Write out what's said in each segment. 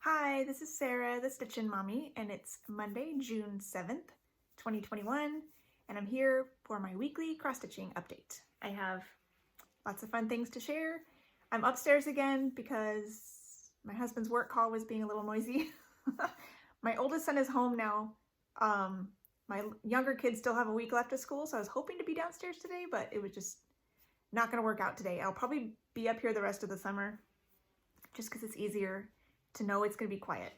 Hi, this is Sarah, the Stitchin Mommy, and it's Monday, June 7th, 2021, and I'm here for my weekly cross-stitching update. I have lots of fun things to share. I'm upstairs again because my husband's work call was being a little noisy. My oldest son is home now. My younger kids still have a week left of school, so I was hoping to be downstairs today, but it was just not going to work out today. I'll probably be up here the rest of the summer just because it's easier to know it's going to be quiet.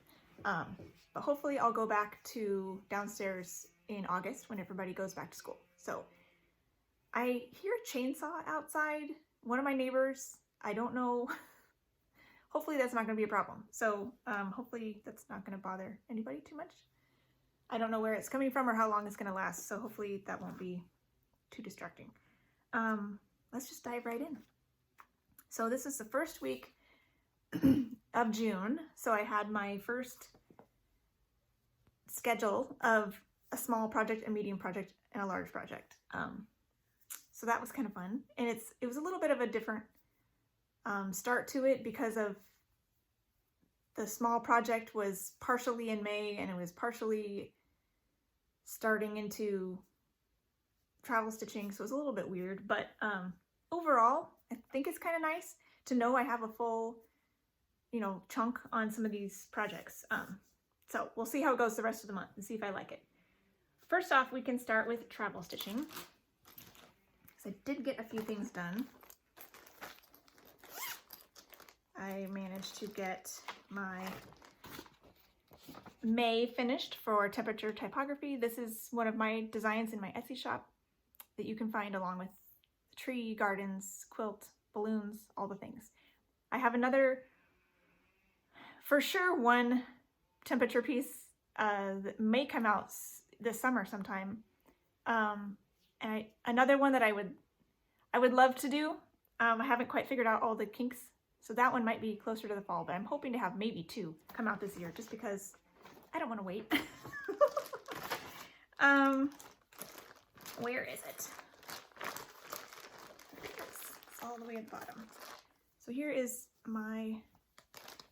But hopefully I'll go back to downstairs in August when everybody goes back to school. So I hear a chainsaw outside. One of my neighbors, I don't know, hopefully that's not going to be a problem. So hopefully that's not going to bother anybody too much. I don't know where it's coming from or how long it's going to last, so hopefully that won't be too distracting. Let's just dive right in. So this is the first week of June, so I had my first schedule of a small project, a medium project, and a large project. So that was kind of fun, and it was a little bit of a different start to it because of the small project was partially in May and it was partially starting into travel stitching, so it was a little bit weird, but overall I think it's kind of nice to know I have a full chunk on some of these projects. So we'll see how it goes the rest of the month and see if I like it. First off, we can start with travel stitching, because I did get a few things done. I managed to get my May finished for temperature typography. This is one of my designs in my Etsy shop that you can find along with tree, gardens, quilt, balloons, all the things. I have another, for sure, one temperature piece that may come out this summer sometime, and another one that I would love to do. I haven't quite figured out all the kinks, so that one might be closer to the fall, but I'm hoping to have maybe two come out this year just because I don't want to wait. Where is it? It's all the way at the bottom. So here is my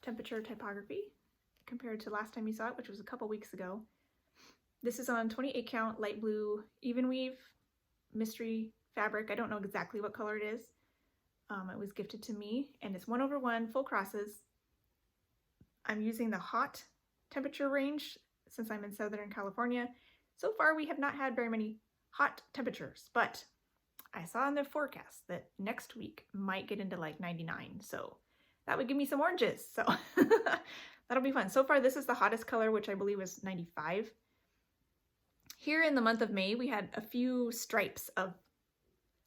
temperature typography compared to last time you saw it, which was a couple weeks ago. This is on 28 count light blue even weave mystery fabric. I don't know exactly what color it is. It was gifted to me, and it's 1/1 full crosses. I'm using the hot temperature range since I'm in Southern California. So far we have not had very many hot temperatures, but I saw in the forecast that next week might get into like 99, so that would give me some oranges, so that'll be fun. So far this is the hottest color, which I believe is 95. Here in the month of May we had a few stripes of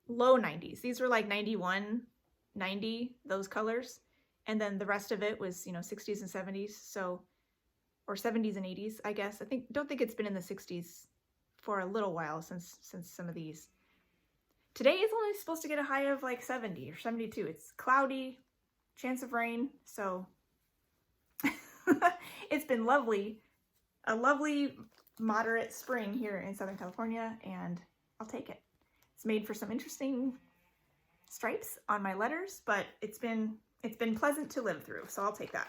low 90s. These were like 91, 90, those colors, and then the rest of it was 60s and 70s, so, or 70s and 80s, I guess. Don't think it's been in the 60s for a little while since some of these. Today is only supposed to get a high of like 70 or 72. It's cloudy, chance of rain, so it's been lovely. A lovely moderate spring here in Southern California, and I'll take it. It's made for some interesting stripes on my letters, but it's been pleasant to live through, so I'll take that.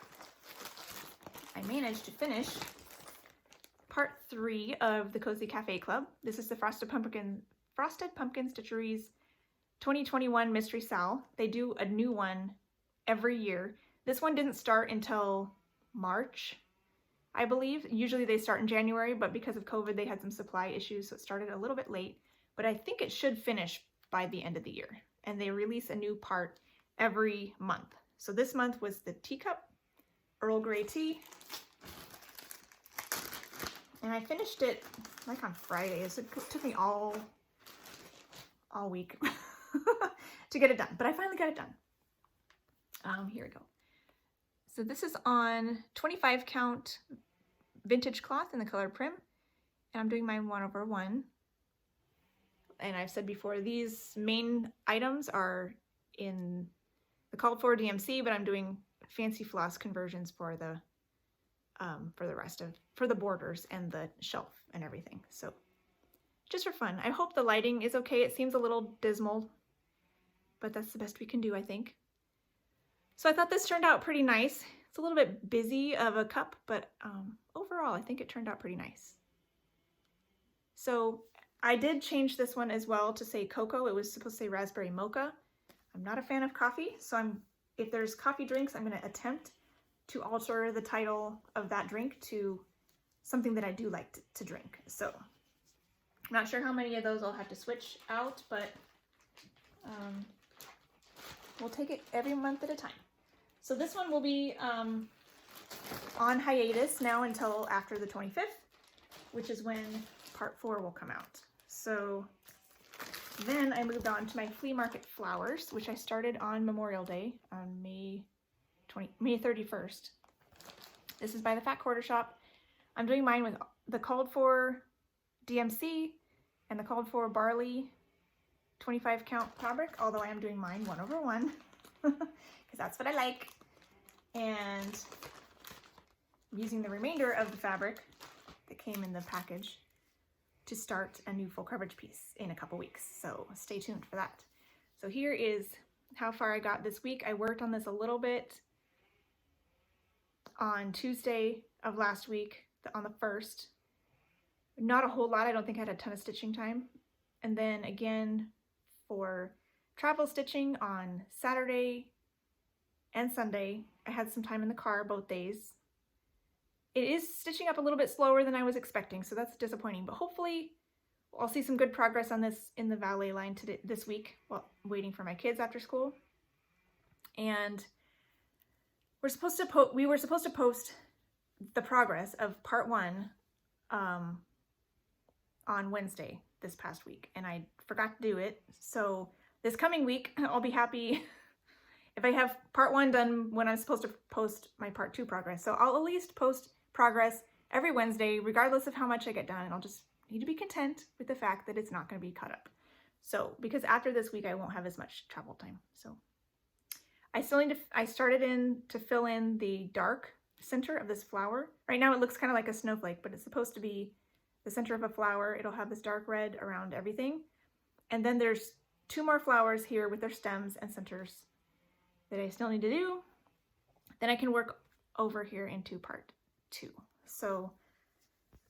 I managed to finish part 3 of the Cozy Cafe Club. This is the Frosted Pumpkin Stitcheries 2021 Mystery Sal. They do a new one every year. This one didn't start until March, I believe. Usually they start in January, but because of COVID they had some supply issues, so it started a little bit late, but I think it should finish by the end of the year. And they release a new part every month. So this month was the teacup, Earl Grey tea, and I finished it like on Friday. So it took me all week to get it done, but I finally got it done. Here we go. So this is on 25 count vintage cloth in the color Prim, and I'm doing mine 1/1. And I've said before, these main items are in the called for DMC, but I'm doing fancy floss conversions for the for the borders and the shelf and everything. So just for fun. I hope the lighting is okay. It seems a little dismal, but that's the best we can do, I think. So I thought this turned out pretty nice. It's a little bit busy of a cup, but overall I think it turned out pretty nice. So I did change this one as well to say cocoa. It was supposed to say raspberry mocha. I'm not a fan of coffee, so if there's coffee drinks, I'm going to attempt to alter the title of that drink to something that I do like to drink. So I'm not sure how many of those I'll have to switch out, but we'll take it every month at a time. So this one will be on hiatus now until after the 25th, which is when part 4 will come out. So then I moved on to my flea market flowers, which I started on Memorial Day on May 31st. This is by the Fat Quarter Shop. I'm doing mine with the called for DMC and the called for barley 25 count fabric, although I am doing mine 1/1 because that's what I like. And I'm using the remainder of the fabric that came in the package to start a new full coverage piece in a couple weeks. So stay tuned for that. So here is how far I got this week. I worked on this a little bit on Tuesday of last week, on the 1st. Not a whole lot. I don't think I had a ton of stitching time. And then again for travel stitching on Saturday and Sunday. I had some time in the car both days. It is stitching up a little bit slower than I was expecting, so that's disappointing, but hopefully I'll see some good progress on this in the valet line this week while waiting for my kids after school. And we were supposed to post the progress of part 1 on Wednesday this past week, and I forgot to do it. So this coming week, I'll be happy if I have part 1 done when I'm supposed to post my part 2 progress. So I'll at least post progress every Wednesday, regardless of how much I get done, and I'll just need to be content with the fact that it's not going to be cut up. So, because after this week, I won't have as much travel time. So I started to fill in the dark center of this flower. Right now it looks kind of like a snowflake, but it's supposed to be the center of a flower. It'll have this dark red around everything. And then there's 2 more flowers here with their stems and centers that I still need to do. Then I can work over here into part 2. So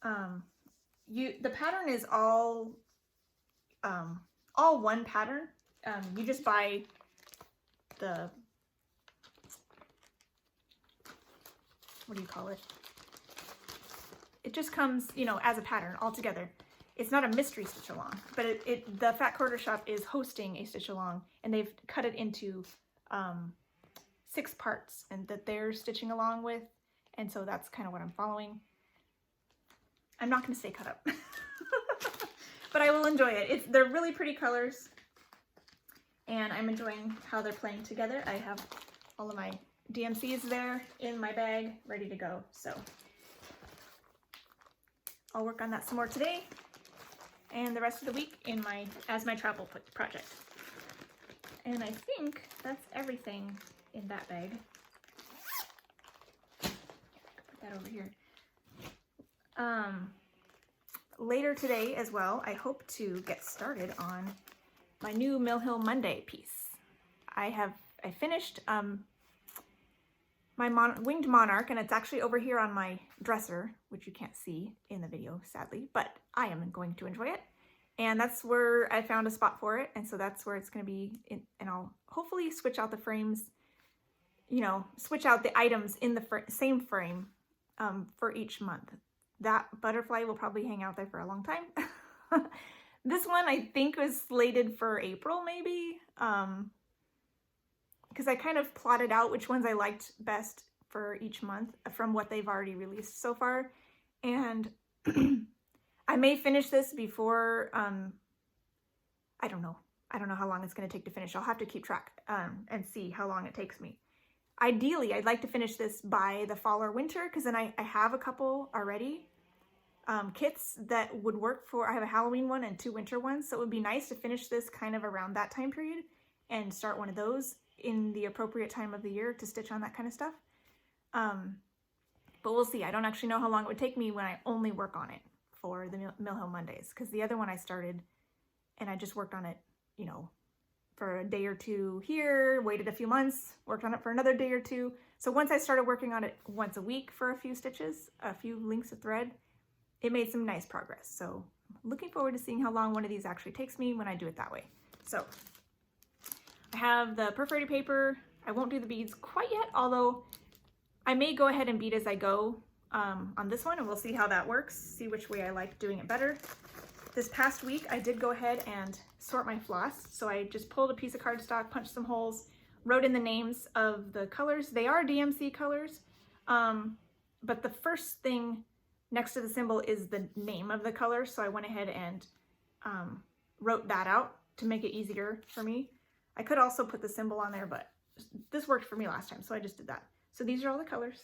the pattern is all one pattern. You just buy the, what do you call it? It just comes, you know, as a pattern all together. It's not a mystery stitch along, but the Fat Quarter Shop is hosting a stitch along, and they've cut it into 6 parts and that they're stitching along with. And so that's kind of what I'm following. I'm not going to say cut up, but I will enjoy it. They're really pretty colors, and I'm enjoying how they're playing together. I have all of my DMCs there in my bag, ready to go. So I'll work on that some more today and the rest of the week as my travel project. And I think that's everything in that bag. Put that over here. Later today as well, I hope to get started on my new Mill Hill Monday piece. I finished my winged monarch, and it's actually over here on my dresser, which you can't see in the video, sadly, but I am going to enjoy it. And that's where I found a spot for it, and so that's where it's going to be, and I'll hopefully switch out the frames, you know, switch out the items in the same frame for each month. That butterfly will probably hang out there for a long time. This one I think was slated for April maybe, because I kind of plotted out which ones I liked best for each month from what they've already released so far. And I may finish this before, I don't know how long it's going to take to finish. I'll have to keep track and see how long it takes me. Ideally, I'd like to finish this by the fall or winter, because then I have a couple already kits that would work for, I have a Halloween one and 2 winter ones, so it would be nice to finish this kind of around that time period and start one of those in the appropriate time of the year to stitch on that kind of stuff. But we'll see. I don't actually know how long it would take me when I only work on it for the Mill Hill Mondays, because the other one I started and I just worked on it, you know, for a day or two here, waited a few months, worked on it for another day or two. So once I started working on it once a week for a few stitches, a few links of thread, it made some nice progress. So I'm looking forward to seeing how long one of these actually takes me when I do it that way. So I have the perforated paper. I won't do the beads quite yet, although I may go ahead and bead as I go on this one, and we'll see how that works, see which way I like doing it better. This past week, I did go ahead and sort my floss. So I just pulled a piece of cardstock, punched some holes, wrote in the names of the colors. They are DMC colors, but the first thing next to the symbol is the name of the color. So I went ahead and wrote that out to make it easier for me. I could also put the symbol on there, but this worked for me last time, so I just did that. So these are all the colors.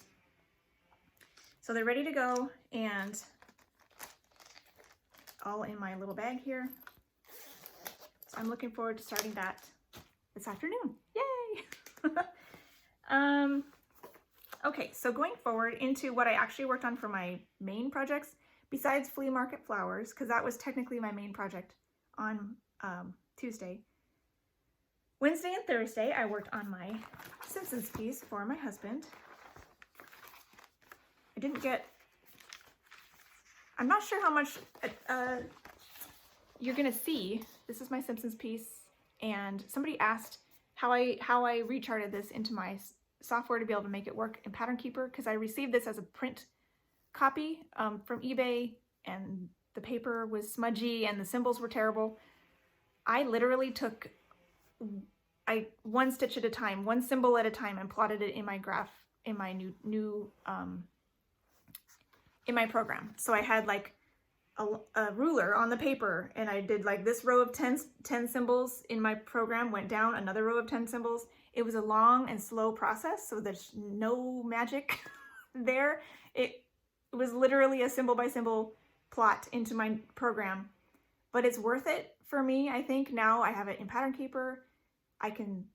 So they're ready to go, and all in my little bag here. So I'm looking forward to starting that this afternoon. Yay! Okay, so going forward into what I actually worked on for my main projects, besides flea market flowers, because that was technically my main project on Tuesday. Wednesday and Thursday, I worked on my Simpsons piece for my husband. I didn't get, I'm not sure how much you're gonna see. This is my Simpsons piece, and somebody asked how I recharted this into my software to be able to make it work in Pattern Keeper, because I received this as a print copy from eBay, and the paper was smudgy and the symbols were terrible. I literally took one stitch at a time, one symbol at a time, and plotted it in my graph in my new in my program. So I had like a ruler on the paper, and I did like this row of 10 symbols in my program, went down another row of 10 symbols. It was a long and slow process, so there's no magic there. It was literally a symbol by symbol plot into my program, but it's worth it for me. I think now I have it in Pattern Keeper. I can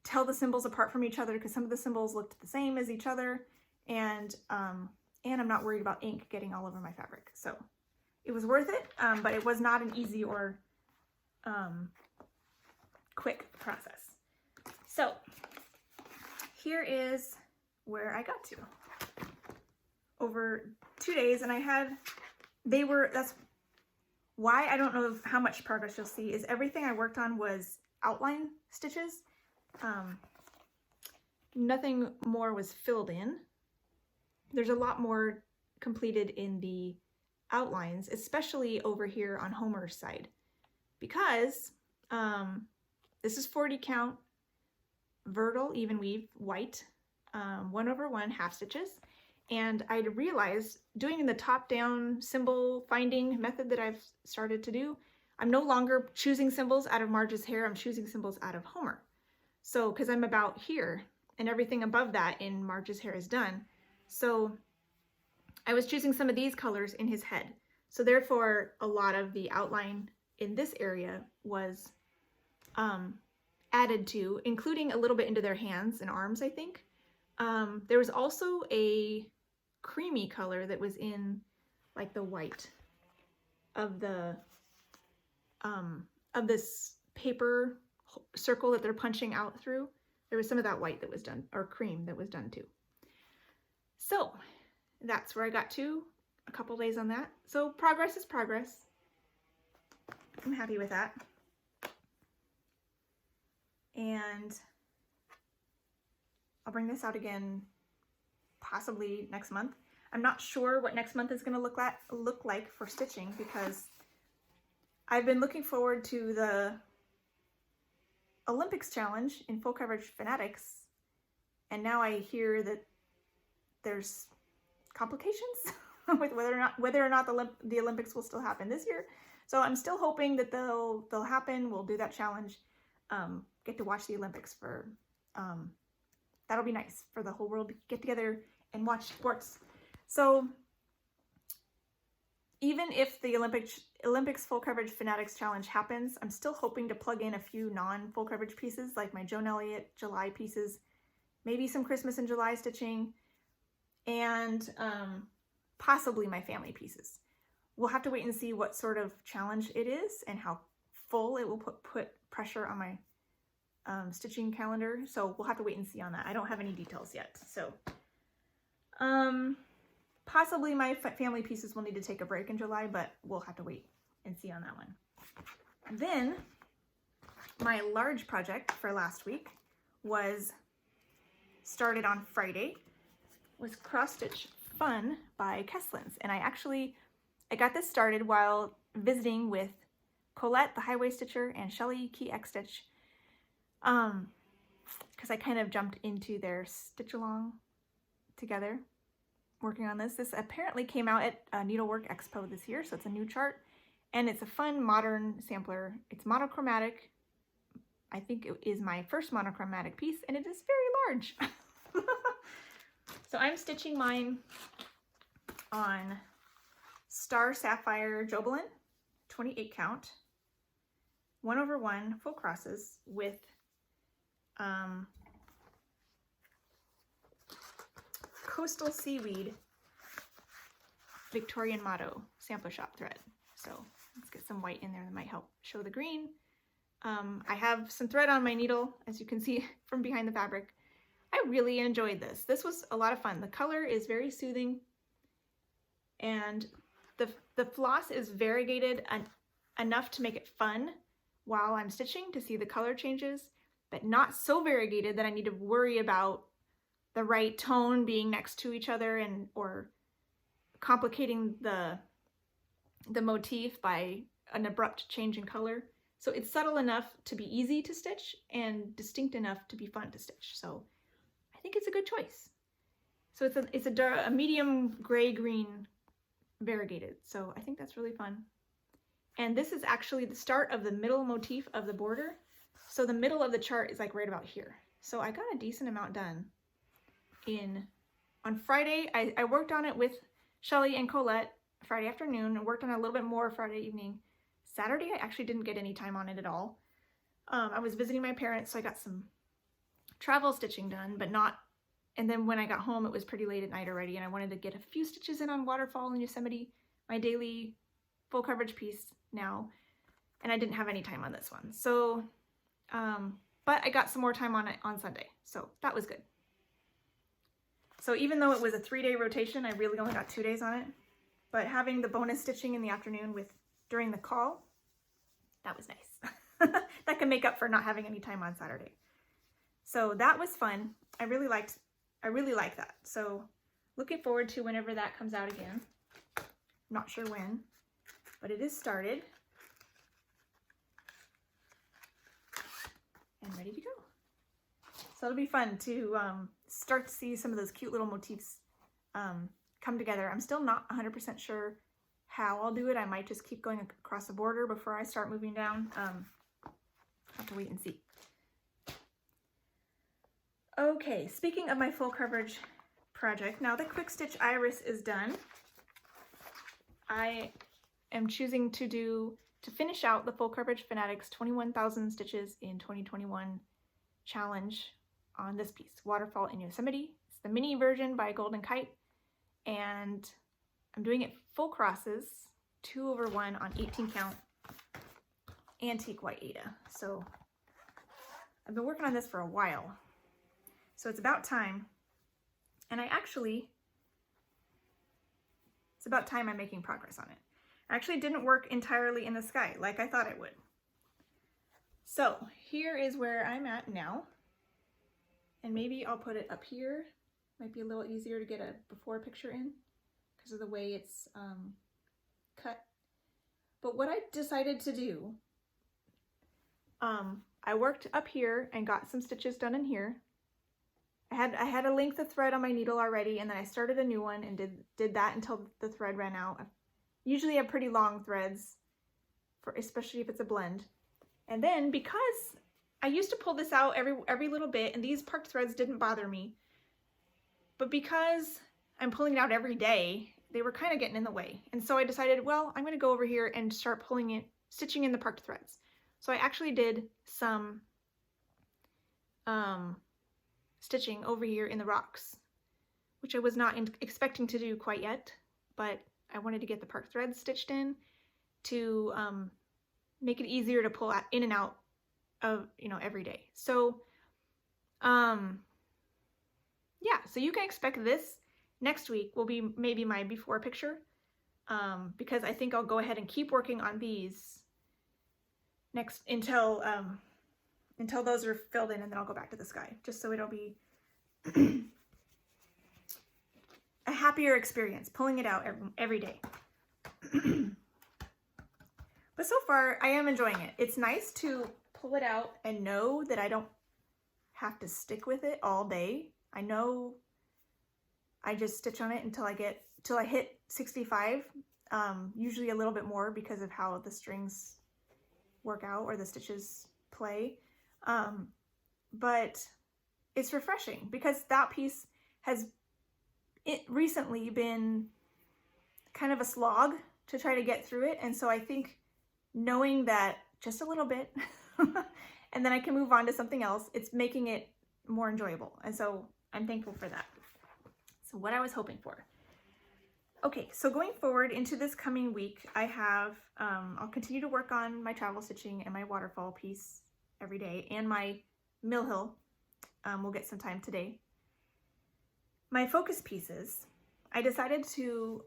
tell the symbols apart from each other because some of the symbols looked the same as each other, and I'm not worried about ink getting all over my fabric. So it was worth it, but it was not an easy or quick process. So here is where I got to over 2 days, and that's why I don't know how much progress you'll see, is everything I worked on was outline stitches. Nothing more was filled in. There's a lot more completed in the outlines, especially over here on Homer's side, because this is 40 count vertical even weave white, 1/1 half stitches. And I realized doing the top down symbol finding method that I've started to do, I'm no longer choosing symbols out of Marge's hair, I'm choosing symbols out of Homer. So, because I'm about here and everything above that in Marge's hair is done. So I was choosing some of these colors in his head. So therefore, a lot of the outline in this area was added to, including a little bit into their hands and arms, I think. There was also a creamy color that was in like the white of the of this paper circle that they're punching out through. There was some of that white that was done, or cream that was done too. So that's where I got to, a couple days on that. So progress is progress. I'm happy with that. And I'll bring this out again possibly next month. I'm not sure what next month is going to look like for stitching, because I've been looking forward to the Olympics challenge in full coverage fanatics, and now I hear that there's complications with whether or not the Olympics will still happen this year. So I'm still hoping that they'll happen. We'll do that challenge. Get to watch the Olympics for that'll be nice for the whole world to get together and watch sports. So even if the Olympics full coverage fanatics challenge happens, I'm still hoping to plug in a few non-full coverage pieces, like my Joan Elliott July pieces, maybe some Christmas in July stitching, and possibly my family pieces. We'll have to wait and see what sort of challenge it is and how full it will put pressure on my stitching calendar, so we'll have to wait and see on that. I don't have any details yet, so possibly my family pieces will need to take a break in July, but we'll have to wait and see on that one. And then my large project for last week was started on Friday, was Cross Stitch Fun by Kesslins, and I got this started while visiting with Colette, the Highway Stitcher, and Shelly, Key X Stitch, because I kind of jumped into their stitch along together working on this. This apparently came out at Needlework Expo this year, so it's a new chart, and it's a fun modern sampler. It's monochromatic. I think it is my first monochromatic piece, and it is very large. So I'm stitching mine on Star Sapphire Jobelin, 28 count, 1/1 full crosses with Coastal Seaweed Victorian Motto sampler shop thread. So let's get some white in there that might help show the green. I have some thread on my needle, as you can see from behind the fabric. I really enjoyed this. This was a lot of fun. The color is very soothing, and the floss is variegated enough to make it fun while I'm stitching to see the color changes, but not so variegated that I need to worry about the right tone being next to each other and or complicating the motif by an abrupt change in color. So it's subtle enough to be easy to stitch and distinct enough to be fun to stitch. So I think it's a good choice. So it's a medium gray-green variegated. So I think that's really fun. And this is actually the start of the middle motif of the border. So the middle of the chart is like right about here. So I got a decent amount done on Friday. I worked on it with Shelly and Colette Friday afternoon and worked on it a little bit more Friday evening. Saturday, I actually didn't get any time on it at all. I was visiting my parents, so I got some travel stitching done, but not, and then when I got home, it was pretty late at night already, and I wanted to get a few stitches in on Waterfall and Yosemite, my daily full coverage piece now, and I didn't have any time on this one. So, but I got some more time on it on Sunday, so that was good. So even though it was a 3-day rotation, I really only got 2 days on it, but having the bonus stitching in the afternoon during the call, that was nice. That can make up for not having any time on Saturday. So that was fun. I really liked that. So looking forward to whenever that comes out again. Not sure when, but it is started and ready to go. So it'll be fun to start to see some of those cute little motifs come together. I'm still not 100% sure how I'll do it. I might just keep going across the border before I start moving down. Have to wait and see. Okay, speaking of my full coverage project, now the quick stitch iris is done. I am choosing to finish out the full coverage Fanatics 21,000 stitches in 2021 challenge on this piece, Waterfall in Yosemite. It's the mini version by Golden Kite, and I'm doing it full crosses, 2/1 on 18 count antique white Aida. So I've been working on this for a while. So it's about time. And it's about time I'm making progress on it. I actually didn't work entirely in the sky like I thought it would. So here is where I'm at now. And maybe I'll put it up here. Might be a little easier to get a before picture in because of the way it's cut. But what I decided to do, I worked up here and got some stitches done in here. I had a length of thread on my needle already, and then I started a new one and did that until the thread ran out. I usually have pretty long threads, especially if it's a blend. And then because I used to pull this out every little bit, and these parked threads didn't bother me, but because I'm pulling it out every day, they were kind of getting in the way. And so I decided, well, I'm going to go over here and start stitching in the parked threads. So I actually did some stitching over here in the rocks, which I was not expecting to do quite yet, but I wanted to get the parked threads stitched in to make it easier to pull in and out of, you know, every day. So, yeah, so you can expect this next week will be maybe my before picture, because I think I'll go ahead and keep working on these next until those are filled in, and then I'll go back to the sky, just so it'll be a happier experience pulling it out every day. But so far, I am enjoying it. It's nice to pull it out and know that I don't have to stick with it all day. I know I just stitch on it until I hit 65, usually a little bit more because of how the strings work out or the stitches play. But it's refreshing because that piece has recently been kind of a slog to try to get through it. And so I think knowing that just a little bit and then I can move on to something else, it's making it more enjoyable. And so I'm thankful for that. So what I was hoping for. Okay, so going forward into this coming week, I have, I'll continue to work on my travel stitching and my waterfall piece every day, and my mill hill. We'll get some time today. My focus pieces, I decided to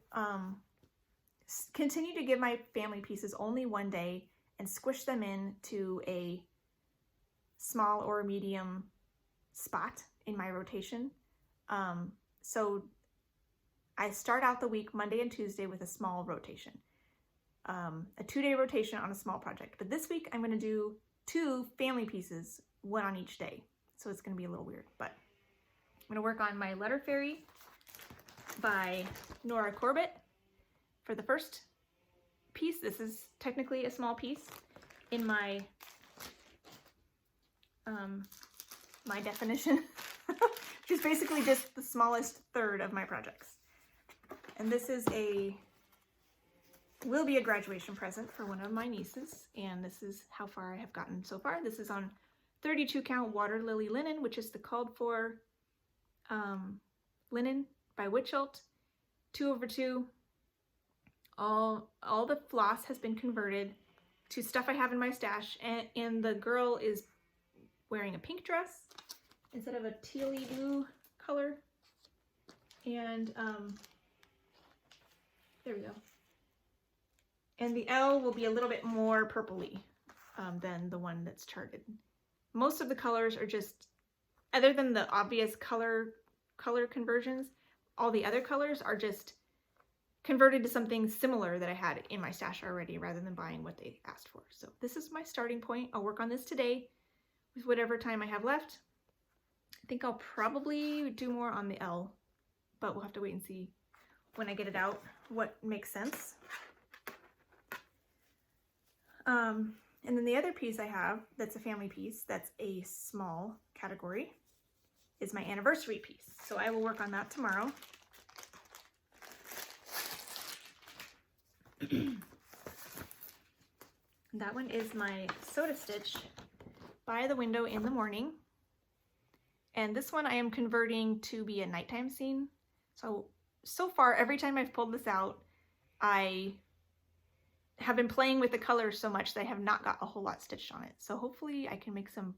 continue to give my family pieces only one day and squish them into a small or medium spot in my rotation. So I start out the week Monday and Tuesday with a small rotation, a 2-day rotation on a small project. But this week I'm going to do 2 family pieces, one on each day. So it's going to be a little weird, but I'm going to work on my Letter Fairy by Nora Corbett for the first piece. This is technically a small piece in my my definition, which is basically just the smallest third of my projects. And this is will be a graduation present for one of my nieces, and this is how far I have gotten so far. This is on 32 count water lily linen, which is the called for linen by Witchelt, 2/2. All the floss has been converted to stuff I have in my stash, and the girl is wearing a pink dress instead of a tealy blue color. And there we go. And the L will be a little bit more purpley than the one that's charted. Most of the colors are just, other than the obvious color conversions, all the other colors are just converted to something similar that I had in my stash already rather than buying what they asked for. So this is my starting point. I'll work on this today with whatever time I have left. I think I'll probably do more on the L, but we'll have to wait and see when I get it out what makes sense. And then the other piece I have that's a family piece, that's a small category, is my anniversary piece. So I will work on that tomorrow. That one is my Soda Stitch by the window in the morning. And this one I am converting to be a nighttime scene. So far, every time I've pulled this out, I have been playing with the colors so much that I have not got a whole lot stitched on it. So hopefully I can make some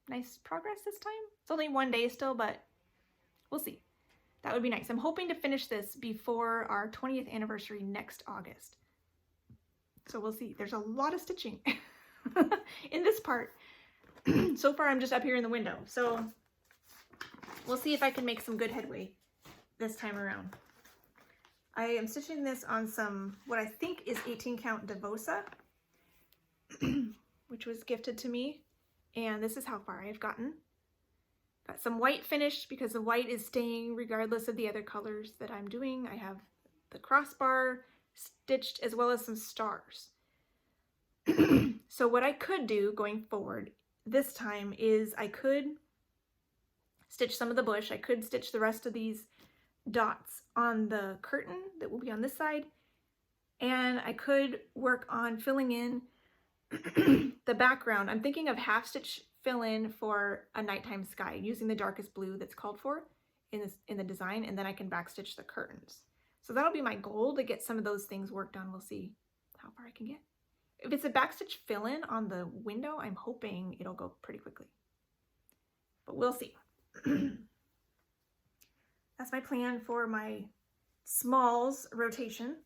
nice progress this time. It's only one day still, but we'll see. That would be nice. I'm hoping to finish this before our 20th anniversary next August. So we'll see. There's a lot of stitching in this part. So far I'm just up here in the window. So we'll see if I can make some good headway this time around. I am stitching this on some, what I think is 18 count Devosa, which was gifted to me. And this is how far I've gotten. Got some white finished because the white is staying regardless of the other colors that I'm doing. I have the crossbar stitched as well as some stars. So what I could do going forward this time is I could stitch some of the bush. I could stitch the rest of these dots on the curtain that will be on this side, and I could work on filling in the background. I'm thinking of half stitch fill in for a nighttime sky using the darkest blue that's called for in the design, and then I can backstitch the curtains. So that'll be my goal, to get some of those things worked on. We'll see how far I can get. If it's a backstitch fill-in on the window, I'm hoping it'll go pretty quickly, but we'll see. That's my plan for my smalls rotation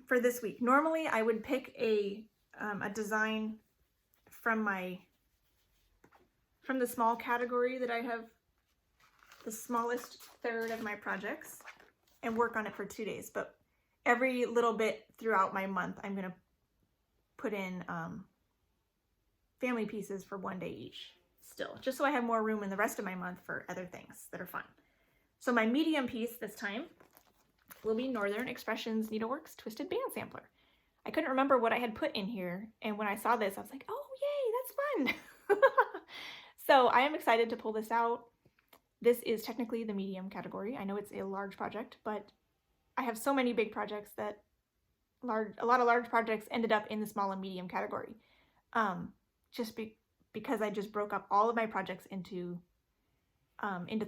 for this week. Normally I would pick a design from the small category that I have the smallest third of my projects and work on it for 2 days, but every little bit throughout my month I'm going to put in family pieces for 1 day each still, just so I have more room in the rest of my month for other things that are fun. So my medium piece this time will be Northern Expressions Needleworks Twisted Band Sampler. I couldn't remember what I had put in here, and when I saw this I was like, oh yay, that's fun. So I am excited to pull this out. This is technically the medium category. I know it's a large project, but I have so many big projects that a lot of large projects ended up in the small and medium category. Because I just broke up all of my projects into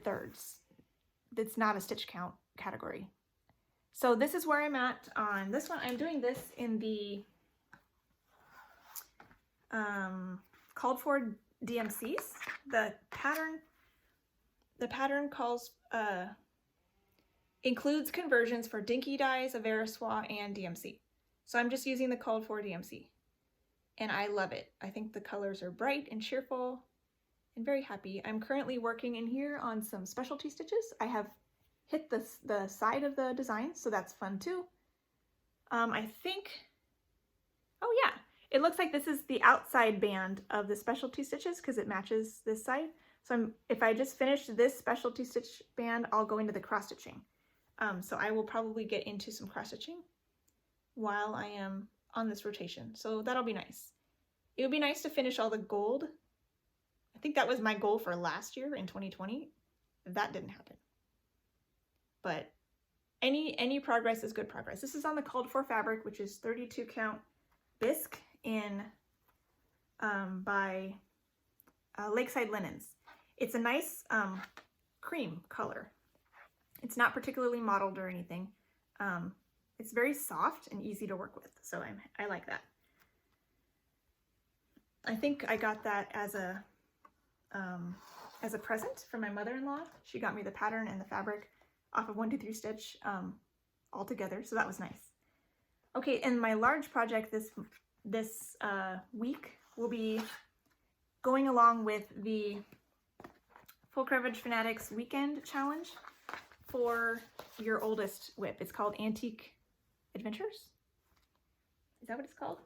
thirds. That's not a stitch count category. So this is where I'm at on this one. I'm doing this in the called for DMCs. The pattern calls includes conversions for Dinky Dyes, Averiswa, and DMC. So I'm just using the called for DMC, and I love it. I think the colors are bright and cheerful and very happy. I'm currently working in here on some specialty stitches. I have hit the side of the design, so that's fun too. I think, oh yeah, it looks like this is the outside band of the specialty stitches because it matches this side. So if I just finish this specialty stitch band, I'll go into the cross stitching. So I will probably get into some cross stitching while I am on this rotation. So that'll be nice. It would be nice to finish all the gold. I think that was my goal for last year in 2020. That didn't happen. But any progress is good progress. This is on the called for fabric, which is 32 count bisque in by Lakeside Linens. It's a nice cream color. It's not particularly mottled or anything. It's very soft and easy to work with, so I like that. I think I got that as a present from my mother-in-law. She got me the pattern and the fabric off of 1-2-3 Stitch all together, so that was nice. Okay, and my large project this week will be going along with the Full Coverage Fanatics Weekend Challenge for your oldest whip. It's called Antique Adventures. Is that what it's called?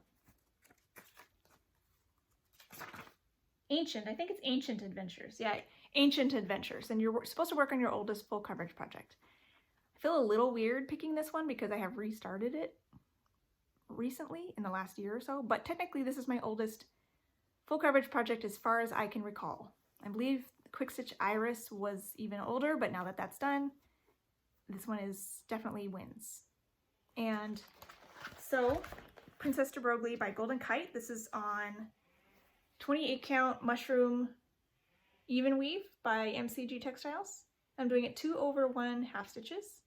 Ancient. I think it's Ancient Adventures. Yeah, Ancient Adventures. And you're supposed to work on your oldest full coverage project. I feel a little weird picking this one because I have restarted it recently in the last year or so, but technically this is my oldest full coverage project as far as I can recall. I believe Quick Stitch Iris was even older, but now that that's done, this one is definitely wins. And so Princess de Broglie by Golden Kite. This is on 28 count mushroom even weave by MCG Textiles. I'm doing it 2/1 half stitches.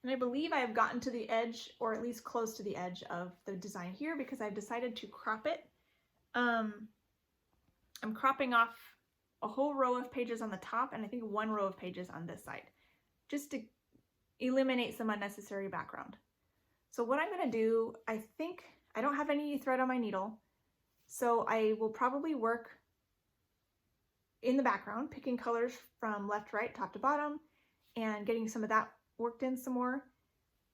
And I believe I have gotten to the edge, or at least close to the edge of the design here, because I've decided to crop it. I'm cropping off a whole row of pages on the top and I think 1 row of pages on this side, just to eliminate some unnecessary background. So what I'm going to do, I think I don't have any thread on my needle, so I will probably work in the background, picking colors from left, right, top to bottom, and getting some of that worked in some more.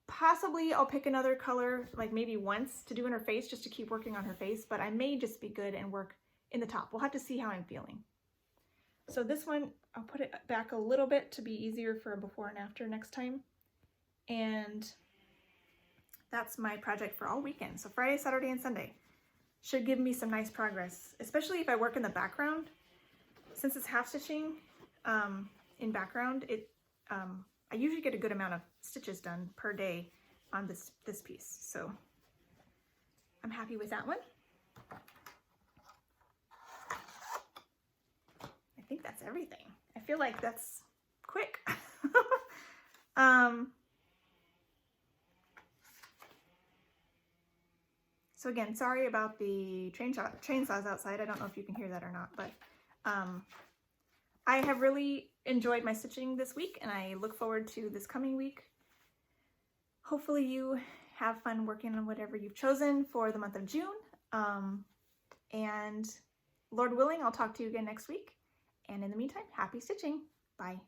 Possibly I'll pick another color, like maybe once, to do in her face, just to keep working on her face, but I may just be good and work in the top. We'll have to see how I'm feeling. So this one, I'll put it back a little bit to be easier for a before and after next time. And that's my project for all weekend. So Friday, Saturday, and Sunday should give me some nice progress, especially if I work in the background. Since it's half stitching in background, I usually get a good amount of stitches done per day on this piece. So I'm happy with that one. I think that's everything. I feel like that's quick. So again, sorry about the chainsaws outside. I don't know if you can hear that or not, but I have really enjoyed my stitching this week, and I look forward to this coming week. Hopefully you have fun working on whatever you've chosen for the month of June. And Lord willing, I'll talk to you again next week. And in the meantime, happy stitching. Bye.